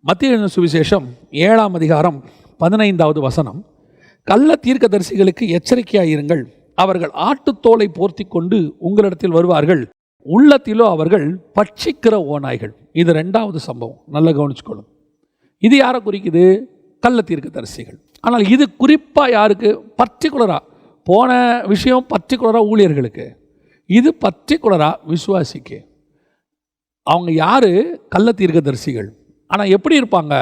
மத்தேயு சுவிசேஷம் 7ஆம் அதிகாரம் 15வது வசனம், கள்ள தீர்க்கதரிசிகளுக்கு எச்சரிக்கையாயிருங்கள், அவர்கள் ஆட்டுத்தோலை போர்த்தி கொண்டு உங்களிடத்தில் வருவார்கள், உள்ளத்திலோ அவர்கள் பட்சிக்கிற ஓநாய்கள். இது 2வது சம்பவம், நல்லா கவனிச்சுக்கொள்ளும். இது யாரை குறிக்குது? கள்ள தீர்க்கதரிசிகள். ஆனால் இது குறிப்பாக யாருக்கு? பர்டிகுலராக போன விஷயம் பர்டிகுலராக ஊழியர்களுக்கு, இது பர்டிகுலராக விசுவாசிக்கு. அவங்க யார்? கள்ள தீர்க்கதரிசிகள். ஆனால் எப்படி இருப்பாங்க?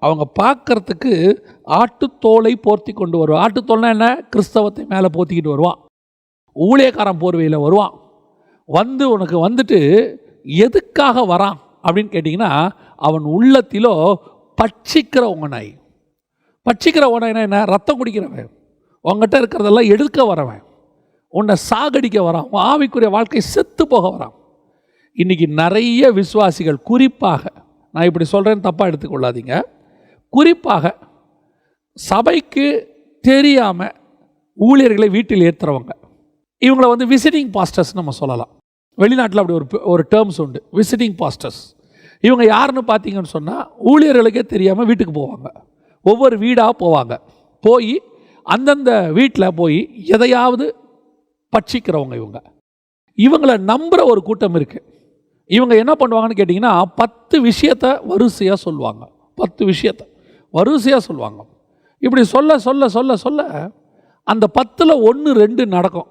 அவங்க பார்க்கறதுக்கு ஆட்டுத்தோலை போர்த்தி கொண்டு வருவான். ஆட்டுத்தோல்னா என்ன? கிறிஸ்தவத்தை மேலே போத்திக்கிட்டு வருவான். ஊழியக்காரன் போர்வையில் வருவான். வந்து உனக்கு வந்துட்டு எதுக்காக வரான் அப்படின்னு கேட்டிங்கன்னா, அவன் உள்ளத்திலோ பட்சிக்கிற ஓநாய். பட்சிக்கிற ஓநாய்னா என்ன? ரத்தம் குடிக்கிறவன், உங்ககிட்ட இருக்கிறதெல்லாம் எடுக்க வரவன், உன்னை சாகடிக்க வரான், உன் ஆவிக்குரிய வாழ்க்கை செத்து போக வரான். இன்றைக்கி நிறைய விசுவாசிகள், குறிப்பாக நான் இப்படி சொல்கிறேன்னு தப்பாக எடுத்துக்கொள்ளாதீங்க, குறிப்பாக சபைக்கு தெரியாமல் ஊழியர்களை வீட்டில் ஏற்றுறவங்க, இவங்களை வந்து விசிட்டிங் பாஸ்டர்ஸ் நம்ம சொல்லலாம். வெளிநாட்டில் அப்படி ஒரு டேர்ம்ஸ் உண்டு, விசிட்டிங் பாஸ்டர்ஸ். இவங்க யாருன்னு பார்த்தீங்கன்னு சொன்னால், ஊழியர்களுக்கே தெரியாமல் வீட்டுக்கு போவாங்க, ஒவ்வொரு வீடாக போவாங்க, போய் அந்தந்த வீட்டில் போய் எதையாவது பட்சிக்கிறவங்க. இவங்களை நம்புகிற ஒரு கூட்டம் இருக்குது. இவங்க என்ன பண்ணுவாங்கன்னு கேட்டிங்கன்னா, 10 விஷயத்தை வரிசையாக சொல்லுவாங்க. 10 விஷயத்தை வரிசையாக சொல்லுவாங்க. இப்படி சொல்ல சொல்ல சொல்ல சொல்ல அந்த 10ல் 1 2 நடக்கும்.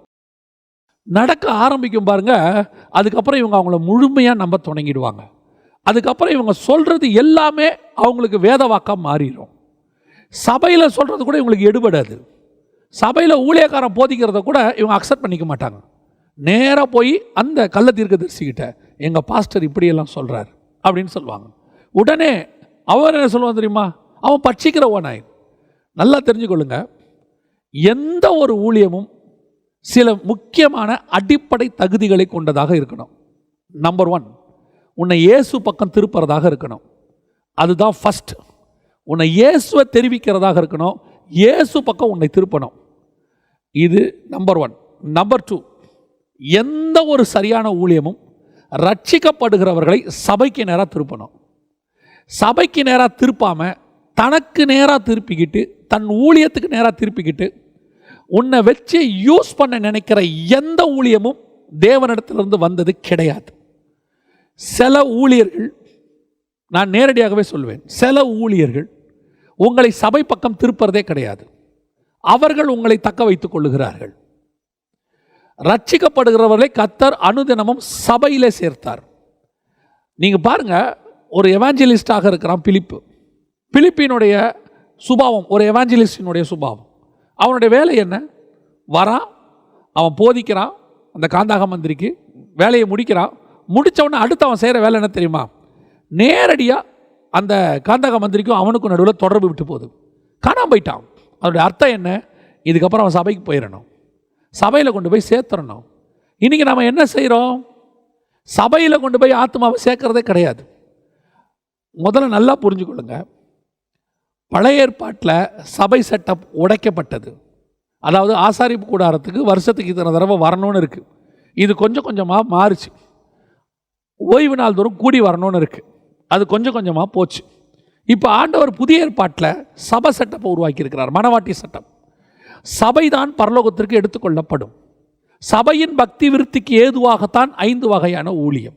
நடக்க ஆரம்பிக்கும் பாருங்க. அதுக்கப்புறம் இவங்க அவங்கள முழுமையாக நம்ப தொடங்கிடுவாங்க. அதுக்கப்புறம் இவங்க சொல்கிறது எல்லாமே அவங்களுக்கு வேத வாக்காக மாறிடும். சபையில் சொல்கிறது கூட இவங்களுக்கு எடுபடாது. சபையில் ஊழியக்காரன் போதிக்கிறத கூட இவங்க அக்செப்ட் பண்ணிக்க மாட்டாங்க. நேராக போய் அந்த கள்ள தீர்க்கதரிசிக்கிட்ட, எங்கள் பாஸ்டர் இப்படியெல்லாம் சொல்கிறார் அப்படின்னு சொல்லுவாங்க. உடனே அவர் என்ன சொல்லுவான் தெரியுமா? அவன் பட்சிக்கிற ஓநாய். நல்லா தெரிஞ்சுக்கொள்ளுங்க, எந்த ஒரு ஊழியமும் சில முக்கியமான அடிப்படை தகுதிகளை கொண்டதாக இருக்கணும். நம்பர் 1, உன்னை இயேசு பக்கம் திருப்புறதாக இருக்கணும். அதுதான் ஃபஸ்ட். உன்னை இயேசுவை தெரிவிக்கிறதாக இருக்கணும். இயேசு பக்கம் உன்னை திருப்பணும். இது நம்பர் 1. நம்பர் 2, எந்த ஒரு சரியான ஊழியமும் ரட்சிக்கப்படுகிறவர்களை சபைக்கு நேராக திருப்பணும். சபைக்கு நேராக திருப்பாமல் தனக்கு நேராக திருப்பிக்கிட்டு, தன் ஊழியத்துக்கு நேராக திருப்பிக்கிட்டு, உன்னை வச்சு யூஸ் பண்ண நினைக்கிற எந்த ஊழியமும் தேவனிடத்திலிருந்து வந்தது கிடையாது. சில ஊழியர்கள், நான் நேரடியாகவே சொல்வேன், சில ஊழியர்கள் உங்களை சபை பக்கம் திருப்பறதே கிடையாது. அவர்கள் உங்களை தக்க வைத்துக் கொள்ளுகிறார்கள். ரட்சிக்கப்படுகிறவர்களை கர்த்தர் அனுதினமும் சபையிலே சேர்த்தார். நீங்கள் பாருங்கள், ஒரு எவாஞ்சலிஸ்டாக இருக்கிறான் பிலிப்பு. பிலிப்பினுடைய சுபாவம் ஒரு எவாஞ்சலிஸ்டினுடைய சுபாவம். அவனுடைய வேலை என்ன? வரான், அவன் போதிக்கிறான், அந்த காந்தாக மந்திரிக்கு வேலையை முடிக்கிறான். முடித்தவொடனே அடுத்து அவன் செய்கிற வேலை என்ன தெரியுமா? நேரடியாக அந்த காந்தாக மந்திரிக்கும் அவனுக்கும் நடுவில் தொடர்பு விட்டு போகுது. காணாமல் போயிட்டான். அதோடைய அர்த்தம் என்ன? இதுக்கப்புறம் அவன் சபைக்கு போயிடணும், சபையில் கொண்டு போய் சேர்த்துடணும். இன்றைக்கி நம்ம என்ன செய்கிறோம்? சபையில் கொண்டு போய் ஆத்மாவை சேர்க்கறதே கிடையாது. முதல்ல நல்லா புரிஞ்சுக்கொள்ளுங்க, பழைய ஏற்பாட்டில் சபை செட்டப் உடைக்கப்பட்டது. அதாவது ஆசாரிப்பு கூடாரத்துக்கு வருஷத்துக்கு இத்தனை தடவை வரணும்னு இருக்குது. இது கொஞ்சம் கொஞ்சமாக மாறிச்சு. ஓய்வு நாள் தோறும் கூடி வரணும்னு இருக்குது. அது கொஞ்சம் கொஞ்சமாக போச்சு. இப்போ ஆண்டவர் புதிய ஏற்பாட்டில் சபை செட்டப்பை உருவாக்கியிருக்கிறார், மணவாட்டி சட்டம். சபைதான் பரலோகத்திற்கு எடுத்துக்கொள்ளப்படும். சபையின் பக்தி விருத்திக்கு ஏதுவாகத்தான் 5 வகையான ஊழியம்.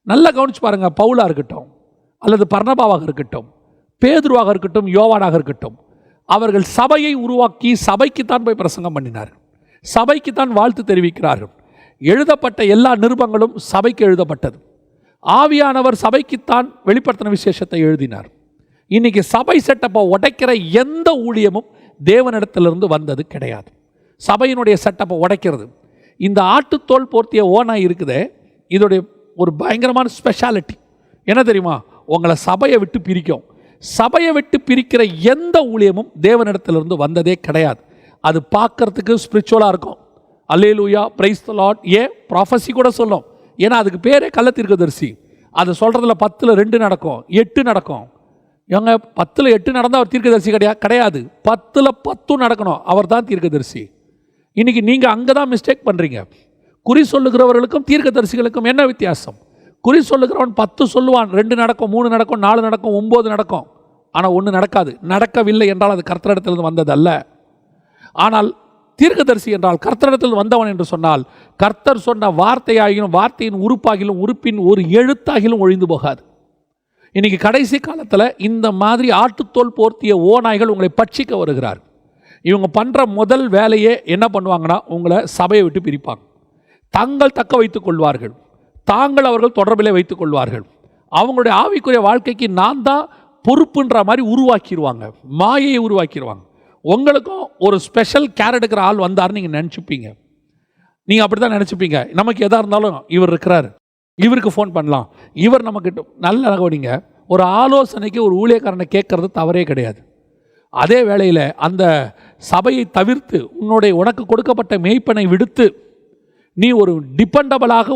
நல்லா கவனிச்சு பாருங்கள். பவுலாக இருக்கட்டும், அல்லது பர்னபாவாக இருக்கட்டும், பேதுருவாக இருக்கட்டும், யோவானாக இருக்கட்டும், அவர்கள் சபையை உருவாக்கி சபைக்குத்தான் போய் பிரசங்கம் பண்ணினார்கள், சபைக்குத்தான் வாழ்த்து தெரிவிக்கிறார்கள். எழுதப்பட்ட எல்லா நிருபங்களும் சபைக்கு எழுதப்பட்டது. ஆவியானவர் சபைக்குத்தான் வெளிப்படுத்தின விசேஷத்தை எழுதினார். இன்னைக்கு சபை செட்டப்பை உடைக்கிற எந்த ஊழியமும் தேவனிடத்திலிருந்து வந்தது கிடையாது. சபையினுடைய செட்டப்பை உடைக்கிறது. இந்த ஆட்டுத்தோல் போர்த்திய ஓநாய் இருக்குதே, இதோடைய ஒரு பயங்கரமான ஸ்பெஷாலிட்டி என்ன தெரியுமா? உங்களை சபையை விட்டு பிரிக்கும். சபையை விட்டு பிரிக்கிற எந்த ஊழியமும் தேவனிடத்திலிருந்து வந்ததே கிடையாது. அது பார்க்கறதுக்கு ஸ்பிரிச்சுவலாக இருக்கும். அல்லேலூயா, பிரைஸ் தி லார்ட். ப்ராஃபஸி கூட சொல்லும். ஏன்னா அதுக்கு பேரே கள்ள தீர்க்கதரிசி. அது சொல்கிறதுல 10ல் 2 நடக்கும், 8 நடக்கும். எங்க 10ல் 8 நடந்தால் அவர் தீர்க்கதரிசி கிடையாது. 10ல் 10 நடக்கணும், அவர் தான் தீர்க்கதரிசி. இன்றைக்கி நீங்கள் அங்கே தான் மிஸ்டேக் பண்ணுறீங்க. குறி சொல்லுகிறவர்களுக்கும் தீர்க்கதரிசிகளுக்கும் என்ன வித்தியாசம்? குறி சொல்லுகிறவன் 10 சொல்லுவான், 2 நடக்கும், 3 நடக்கும், 4 நடக்கும், 9 நடக்கும். ஆனால் 1 நடக்காது. நடக்கவில்லை என்றால் அது கர்த்தரிடத்திலிருந்து வந்தது அல்ல. ஆனால் தீர்க்கதரிசி என்றால் கர்த்தரிடத்தில் வந்தவன் என்று சொன்னால், கர்த்தர் சொன்ன வார்த்தையாகிலும் வார்த்தையின் உறுப்பாகிலும் உறுப்பின் ஒரு எழுத்தாகிலும் ஒழிந்து போகாது. இன்னைக்கு கடைசி காலத்தில் இந்த மாதிரி ஆட்டுத்தோல் போர்த்திய ஓநாய்கள் உங்களை பட்சிக்க வருகிறார். இவங்க பண்ணுற முதல் வேலையே என்ன பண்ணுவாங்கன்னா, உங்களை சபையை விட்டு பிரிப்பாங்க. தங்கள் தக்க வைத்துக் கொள்வார்கள், தாங்கள் அவர்கள் தொடர்பிலே வைத்துக் கொள்வார்கள். அவங்களுடைய ஆவிக்குரிய வாழ்க்கைக்கு நான் தான் பொறுப்புன்ற மாதிரி உருவாக்கிடுவாங்க, மாயையை உருவாக்கிடுவாங்க. உங்களுக்கும் ஒரு ஸ்பெஷல் கேர் எடுக்கிற ஆள் வந்தார்னு நீங்கள் நினச்சிப்பீங்க. நீங்கள் அப்படி தான் நினச்சிப்பீங்க. நமக்கு எதாக இருந்தாலும் இவர் இருக்கிறார், இவருக்கு ஃபோன் பண்ணலாம், இவர் நமக்கு நல்ல கவனிங்க. ஒரு ஆலோசனைக்கு ஒரு ஊழியக்காரனை கேட்கறது தவறே கிடையாது. அதே வேளையில் அந்த சபையை தவிர்த்து உனக்கு கொடுக்கப்பட்ட மேய்ப்பனை விடுத்து நீ ஒரு டிபெண்டபிளாக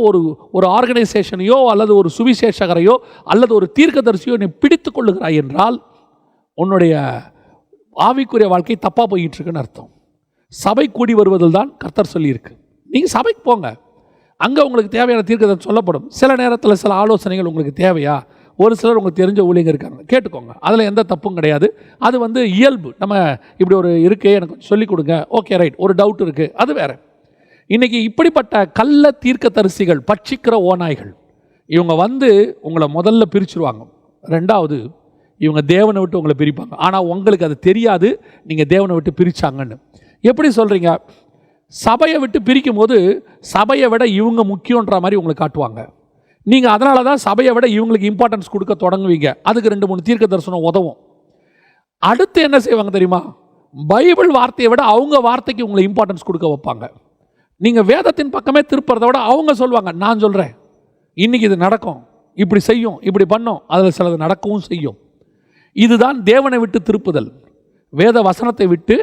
ஒரு ஆர்கனைசேஷனையோ அல்லது ஒரு சுவிசேஷகரையோ அல்லது ஒரு தீர்க்கதரிசியோ நீ பிடித்து கொள்ளுகிறாய் என்றால் உன்னுடைய ஆவிக்குரிய வாழ்க்கை தப்பாக போயிட்டு இருக்குன்னு அர்த்தம். சபை கூடி வருவதில் தான் கர்த்தர் சொல்லியிருக்கு. நீங்கள் சபைக்கு போங்க, அங்கே உங்களுக்கு தேவையான தீர்க்கதரிசி சொல்லப்படும். சில நேரத்தில் சில ஆலோசனைகள் உங்களுக்கு தேவையா, ஒரு சிலர் உங்களுக்கு தெரிஞ்ச ஊழியங்க இருக்காங்க, கேட்டுக்கோங்க. அதில் எந்த தப்பும் கிடையாது. அது இயல்பு. நம்ம இப்படி ஒரு இருக்கே, எனக்கு சொல்லிக் கொடுங்க, ஓகே ரைட், ஒரு டவுட் இருக்குது, அது வேறு. இன்றைக்கி இப்படிப்பட்ட கள்ள தீர்க்கதரிசிகள், பட்சிக்கிற ஓநாய்கள், இவங்க உங்களை முதல்ல பிரிச்சுருவாங்க. ரெண்டாவது, இவங்க தேவனை விட்டு உங்களை பிரிப்பாங்க. ஆனால் உங்களுக்கு அது தெரியாது நீங்கள் தேவனை விட்டு பிரித்தாங்கன்னு. எப்படி சொல்கிறீங்க? சபையை விட்டு பிரிக்கும் போது சபையை விட இவங்க முக்கியன்ற மாதிரி உங்களுக்கு காட்டுவாங்க. நீங்கள் அதனால தான் சபையை விட இவங்களுக்கு இம்பார்ட்டன்ஸ் கொடுக்க தொடங்குவீங்க. அதுக்கு 2-3 தீர்க்க தரிசனம் உதவும். அடுத்து என்ன செய்வாங்க தெரியுமா? பைபிள் வார்த்தையை விட அவங்க வார்த்தைக்கு உங்களை இம்பார்ட்டன்ஸ் கொடுக்க வைப்பாங்க. நீங்கள் வேதத்தின் பக்கமே திருப்புறதை விட அவங்க சொல்லுவாங்க, நான் சொல்கிறேன் இன்றைக்கி இது நடக்கும், இப்படி செய்யும், இப்படி பண்ணும், அதில் சிலது நடக்கவும் செய்யும். இதுதான் தேவனை விட்டு திருப்புதல். வேத வசனத்தை விட்டு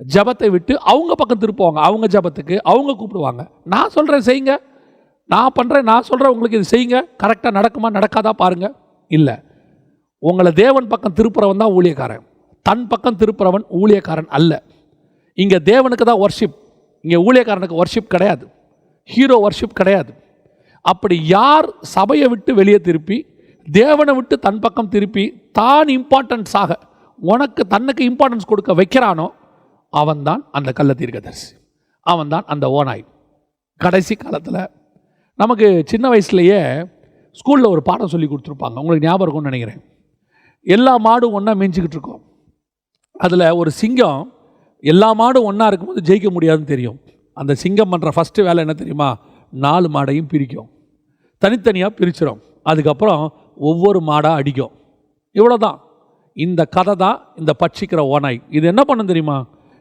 ஜபத்தை விட்டு அவங்க பக்கம் திருப்புவாங்க. அவங்க ஜபத்துக்கு அவங்க கூப்பிடுவாங்க. நான் சொல்கிறேன் செய்யுங்க, நான் பண்ணுறேன், நான் சொல்கிறேன் உங்களுக்கு இது செய்யுங்க, கரெக்டாக நடக்குமா நடக்காதா பாருங்கள். இல்லை, உங்களை தேவன் பக்கம் திருப்புறவன் தான் ஊழியக்காரன், தன் பக்கம் திருப்புறவன் ஊழியக்காரன் அல்ல. இங்கே தேவனுக்கு தான் வர்ஷிப், இங்கே ஊழியக்காரனுக்கு வர்ஷிப் கிடையாது, ஹீரோ வர்ஷிப் கிடையாது. அப்படி யார் சபையை விட்டு வெளியே திருப்பி தேவனை விட்டு தன் பக்கம் திருப்பி தான் இம்பார்ட்டன்ஸாக உனக்கு தன்னுக்கு இம்பார்ட்டன்ஸ் கொடுக்க வைக்கிறானோ அவன்தான் அந்த கள்ள தீர்க்கதரிசி, அவன்தான் அந்த ஓநாய். கடைசி காலத்தில் நமக்கு சின்ன வயசுலேயே ஸ்கூலில் ஒரு பாடம் சொல்லி கொடுத்துருப்பாங்க, உங்களுக்கு ஞாபகம் இருக்கும்னு நினைக்கிறேன். எல்லா மாடும் ஒன்றா மேய்ஞ்சிக்கிட்டு இருக்கோம். அதில் ஒரு சிங்கம் எல்லா மாடும் ஒன்றா இருக்கும்போது ஜெயிக்க முடியாதுன்னு தெரியும். அந்த சிங்கம் பண்ணுற ஃபஸ்ட்டு வேலை என்ன தெரியுமா? 4 மாடையும் பிரிக்கும், தனித்தனியாக பிரிச்சிடும். அதுக்கப்புறம் ஒவ்வொரு மாடாக அடிக்கும். இவ்வளோதான். இந்த கதை தான் இந்த பட்சிக்கிற ஓநாய். இது என்ன பண்ணும் தெரியுமா?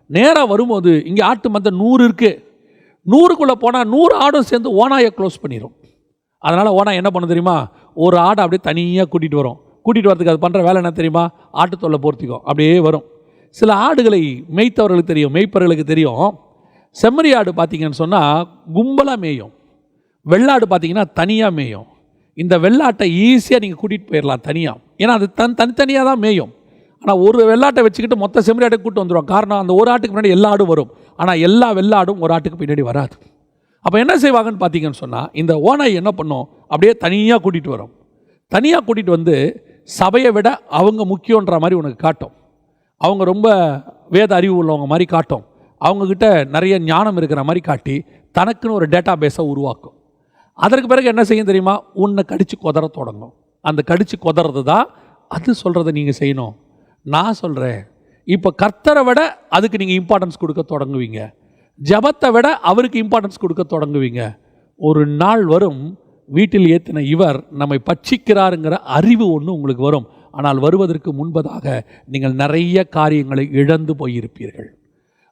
நேராக வரும்போது இங்கே ஆட்டு மந்தை 100 இருக்குது, 100க்குள்ளே போனால் 100 ஆடும் சேர்ந்து ஓநாயை க்ளோஸ் பண்ணிடும். அதனால் ஓனாய் என்ன பண்ண தெரியுமா? ஒரு ஆடை அப்படியே தனியாக கூட்டிகிட்டு வரும். கூட்டிகிட்டு வரதுக்கு அது பண்ணுற வேலை என்ன தெரியுமா? ஆட்டுத்தோலை போர்த்திக்கும், அப்படியே வரும். சில ஆடுகளை மேய்த்தவர்களுக்கு தெரியும், மேய்ப்பவர்களுக்கு தெரியும். செம்மறி ஆடு பார்த்திங்கன்னு சொன்னால் கும்பலாக மேயும், வெள்ளாடு பார்த்திங்கன்னா தனியாக மேயும். இந்த வெள்ளாட்டை ஈஸியாக நீங்கள் கூட்டிகிட்டு போயிடலாம் தனியாக, ஏன்னா அது தனித்தனியாக தான் மேயும். ஆனால் ஒரு வெள்ளாட்டை வச்சுக்கிட்டு மொத்த செம்மறி ஆட்டை கூப்பிட்டு வந்துடும். காரணம், அந்த ஒரு ஆட்டுக்கு முன்னாடி எல்லா ஆடும் வரும், ஆனால் எல்லா வெள்ளாடும் ஒரு ஆட்டுக்கு பின்னாடி வராது. அப்போ என்ன செய்வாங்கன்னு பார்த்தீங்கன்னு சொன்னால், இந்த ஓனாய் என்ன பண்ணும்? அப்படியே தனியாக கூட்டிகிட்டு வரும். தனியாக கூட்டிகிட்டு வந்து சபையை விட அவங்க முக்கியன்ற மாதிரி உனக்கு காட்டும். அவங்க ரொம்ப வேத அறிவு உள்ளவங்க மாதிரி காட்டும். அவங்கக்கிட்ட நிறைய ஞானம் இருக்கிற மாதிரி காட்டி தனக்குன்னு ஒரு டேட்டா பேஸை உருவாக்கும். அதற்கு பிறகு என்ன செய்யும் தெரியுமா? உன்னை கடித்து கொதற தொடங்கும். அந்த கடித்து கொதறது தான் அது சொல்கிறத நீங்கள் செய்யணும். நான் சொல்கிறேன், இப்போ கர்த்தரை விட அதுக்கு நீங்கள் இம்பார்ட்டன்ஸ் கொடுக்க தொடங்குவீங்க, ஜபத்தை விட அவருக்கு இம்பார்ட்டன்ஸ் கொடுக்க தொடங்குவீங்க. ஒரு நாள் வரும், வீட்டில் ஏற்றின இவர் நம்மை பட்சிக்கிறாருங்கிற அறிவு ஒன்று உங்களுக்கு வரும். ஆனால் வருவதற்கு முன்பதாக நீங்கள் நிறைய காரியங்களை இழந்து போயிருப்பீர்கள்.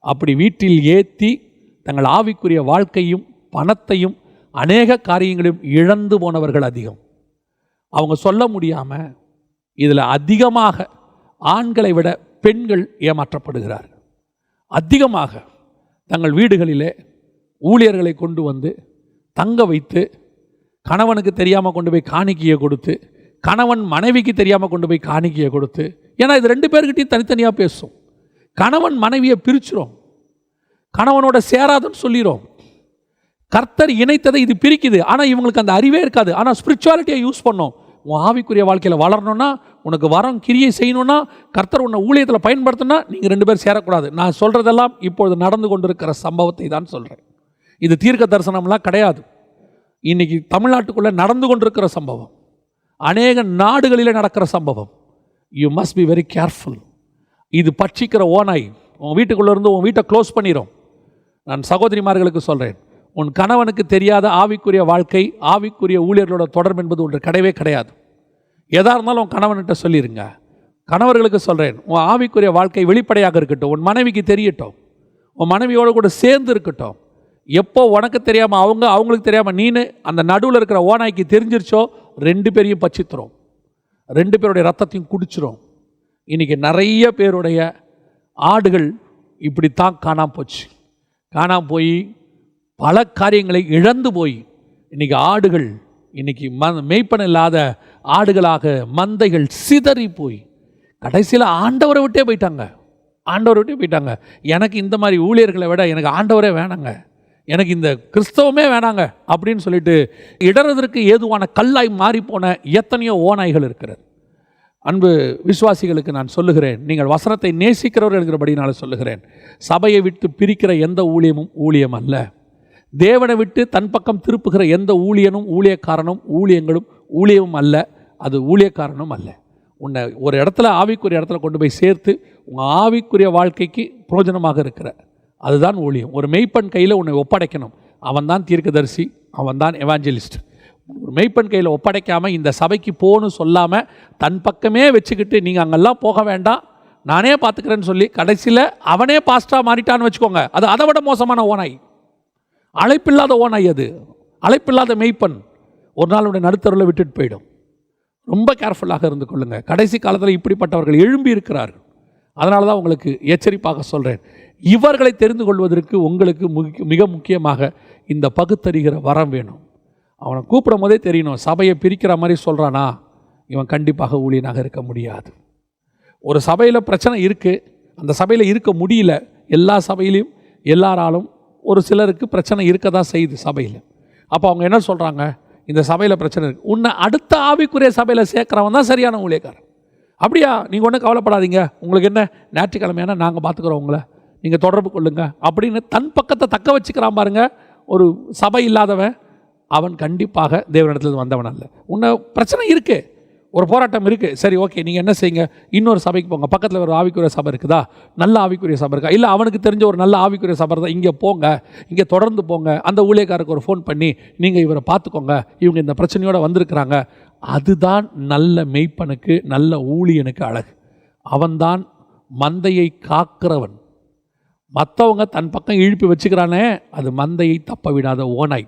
அப்படி வீட்டில் ஏற்றி தங்கள் ஆவிக்குரிய வாழ்க்கையும் பணத்தையும் அநேக காரியங்களையும் இழந்து போனவர்கள் அதிகம். அவங்க சொல்ல முடியாமல் இதில் அதிகமாக ஆண்களை விட பெண்கள் ஏமாற்றப்படுகிறார்கள். அதிகமாக தங்கள் வீடுகளிலே ஊழியர்களை கொண்டு வந்து தங்க வைத்து, கணவனுக்கு தெரியாமல் கொண்டு போய் காணிக்கையை கொடுத்து, கணவன் மனைவிக்கு தெரியாமல் கொண்டு போய் காணிக்கையை கொடுத்து, ஏன்னா இது 2 பேர்கிட்டையும் தனித்தனியாக பேசும். கணவன் மனைவியை பிரிச்சிரும், கணவனோட சேராதுன்னு சொல்லிடும். கர்த்தர் இணைத்ததை இது பிரிக்குது. ஆனால் இவங்களுக்கு அந்த அறிவே இருக்காது. ஆனால் ஸ்பிரிச்சுவாலிட்டியை யூஸ் பண்ணோம். உன் ஆவிக்குரிய வாழ்க்கையில் வளரணும்னா, உனக்கு வரம் கிரியை செய்யணும்னா, கர்த்தர் உன்னை ஊழியத்தில் பயன்படுத்தினா, நீங்கள் 2 பேர் சேரக்கூடாது. நான் சொல்கிறதெல்லாம் இப்பொழுது நடந்து கொண்டிருக்கிற சம்பவத்தை தான் சொல்கிறேன். இது தீர்க்க தரிசனம்லாம் கிடையாது. இன்றைக்கி தமிழ்நாட்டுக்குள்ளே நடந்து கொண்டிருக்கிற சம்பவம், அநேக நாடுகளில் நடக்கிற சம்பவம். You must be very careful. இது பட்சிக்கிற ஓனாய் உன் வீட்டுக்குள்ளே இருந்து உன் வீட்டை க்ளோஸ் பண்ணிடும். நான் சகோதரிமார்களுக்கு சொல்கிறேன், உன் கணவனுக்கு தெரியாத ஆவிக்குரிய வாழ்க்கை, ஆவிக்குரிய ஊழியர்களோட தொடர்பு என்பது ஒன்று கிடையவே கிடையாது. எதாக இருந்தாலும் உன் கணவன்கிட்ட சொல்லிடுங்க. கணவர்களுக்கு சொல்கிறேன், உன் ஆவிக்குரிய வாழ்க்கை வெளிப்படையாக இருக்கட்டும். உன் மனைவிக்கு தெரியட்டும். உன் மனைவியோடு கூட சேர்ந்து இருக்கட்டும். எப்போ உனக்கு தெரியாமல் அவங்களுக்கு தெரியாமல் நீனு அந்த நடுவில் இருக்கிற ஓனாய்க்கு தெரிஞ்சிருச்சோ, 2 பேரையும் பச்சித்துரும், 2 பேருடைய ரத்தத்தையும் குடிச்சிரும். இன்றைக்கி நிறைய பேருடைய ஆடுகள் இப்படித்தான் காணாமல் போச்சு. காணாமல் போய் பல காரியங்களை இழந்து போய் இன்றைக்கி ஆடுகள் இன்றைக்கி மேய்ப்பன் இல்லாத ஆடுகளாக மந்தைகள் சிதறி போய் கடைசியில் ஆண்டவரை விட்டே போயிட்டாங்க. எனக்கு இந்த மாதிரி ஊழியர்களை விட எனக்கு ஆண்டவரே வேணாங்க, எனக்கு இந்த கிறிஸ்தவமே வேணாங்க அப்படின்னு சொல்லிட்டு இடறதற்கு ஏதுவான கல்லாய் மாறிப்போன எத்தனையோ ஓநாய்கள் இருக்கிறது. அன்பு விசுவாசிகளுக்கு நான் சொல்லுகிறேன், நீங்கள் வசனத்தை நேசிக்கிறவர்கள் என்கிறபடினால சொல்லுகிறேன், சபையை விட்டு பிரிக்கிற எந்த ஊழியமும் ஊழியம் அல்ல. தேவனை விட்டு தன் பக்கம் திருப்புகிற எந்த ஊழியனும் ஊழியக்காரனும் ஊழியங்களும் ஊழியமும் அல்ல. அது ஊழியக்காரனும் அல்ல. உன்னை ஒரு இடத்துல ஆவிக்குரிய இடத்துல கொண்டு போய் சேர்த்து உங்கள் ஆவிக்குரிய வாழ்க்கைக்கு பிரயோஜனமாக இருக்கிற அதுதான் ஊழியம். ஒரு மெய்ப்பன் கையில் உன்னை ஒப்படைக்கணும். அவன்தான் தீர்க்கதரிசி, அவன்தான் எவாஞ்சலிஸ்ட். ஒரு மெய்ப்பன் கையில் ஒப்படைக்காமல் இந்த சபைக்கு போகணும்னு சொல்லாமல் தன் பக்கமே வச்சுக்கிட்டு நீங்கள் அங்கெல்லாம் போக வேண்டாம், நானே பார்த்துக்கிறேன்னு சொல்லி கடைசியில் அவனே பாஸ்டாக மாறிட்டான்னு வச்சுக்கோங்க. அது அதை விட மோசமான ஓனாய், அழைப்பில்லாத ஓனாய். அது அழைப்பில்லாத மெய்ப்பன் ஒரு நாள் உடைய நடுத்தருவில் விட்டுட்டு போயிடும். ரொம்ப கேர்ஃபுல்லாக இருந்து கொள்ளுங்கள். கடைசி காலத்தில் இப்படிப்பட்டவர்கள் எழும்பி இருக்கிறார்கள். அதனால தான் உங்களுக்கு எச்சரிப்பாக சொல்கிறேன், இவர்களை தெரிந்து கொள்வதற்கு உங்களுக்கு மிக முக்கியமாக இந்த பகுத்தறிகிற வரம் வேணும். அவனை கூப்பிடும் போதே தெரியணும், சபையை பிரிக்கிற மாதிரி சொல்கிறானா இவன் கண்டிப்பாக ஊழியனாக இருக்க முடியாது. ஒரு சபையில் பிரச்சனை இருக்குது, அந்த சபையில் இருக்க முடியல. எல்லா சபையிலையும் எல்லாராலும் ஒரு சிலருக்கு பிரச்சனை இருக்க தான் செய்யுது சபையில். அப்போ அவங்க என்ன சொல்கிறாங்க, இந்த சபையில் பிரச்சனை இருக்குது, உன்னை அடுத்த ஆவிக்குரிய சபையில் சேர்க்குறவன் தான் சரியான ஊழியக்காரன். அப்படியா, நீங்கள் ஒன்றும் கவலைப்படாதீங்க, உங்களுக்கு என்ன ஞாயிற்றுக்கிழமையான நாங்கள் பார்த்துக்குறோம், உங்களை நீங்கள் தொடர்பு கொள்ளுங்க அப்படின்னு தன் பக்கத்தை தக்க வச்சுக்கிறான் பாருங்க. ஒரு சபை இல்லாதவன் அவன் கண்டிப்பாக தேவனிடத்தில் வந்தவன் அல்ல. உன்னை பிரச்சனை இருக்குது, ஒரு போராட்டம் இருக்குது, சரி ஓகே, நீங்கள் என்ன செய்யுங்க, இன்னொரு சபைக்கு போங்க. பக்கத்தில் ஒரு ஆவிக்குரிய சபை இருக்குதா, நல்ல ஆவிக்குரிய சபை இருக்கா, இல்லை அவனுக்கு தெரிஞ்ச ஒரு நல்ல ஆவிக்குரிய சபை தான், இங்கே போங்க, இங்கே தொடர்ந்து போங்க. அந்த ஊழியக்காரருக்கு ஒரு ஃபோன் பண்ணி நீங்கள் இவரை பார்த்துக்கோங்க, இவங்க இந்த பிரச்சனையோடு வந்திருக்கிறாங்க. அதுதான் நல்ல மெய்ப்பனுக்கு, நல்ல ஊழியனுக்கு அழகு. அவன்தான் மந்தையை காக்கிறவன். மற்றவங்க தன் பக்கம் இழுப்பி வச்சுக்கிறானே, அது மந்தையை தப்ப விடாத ஓனாய்.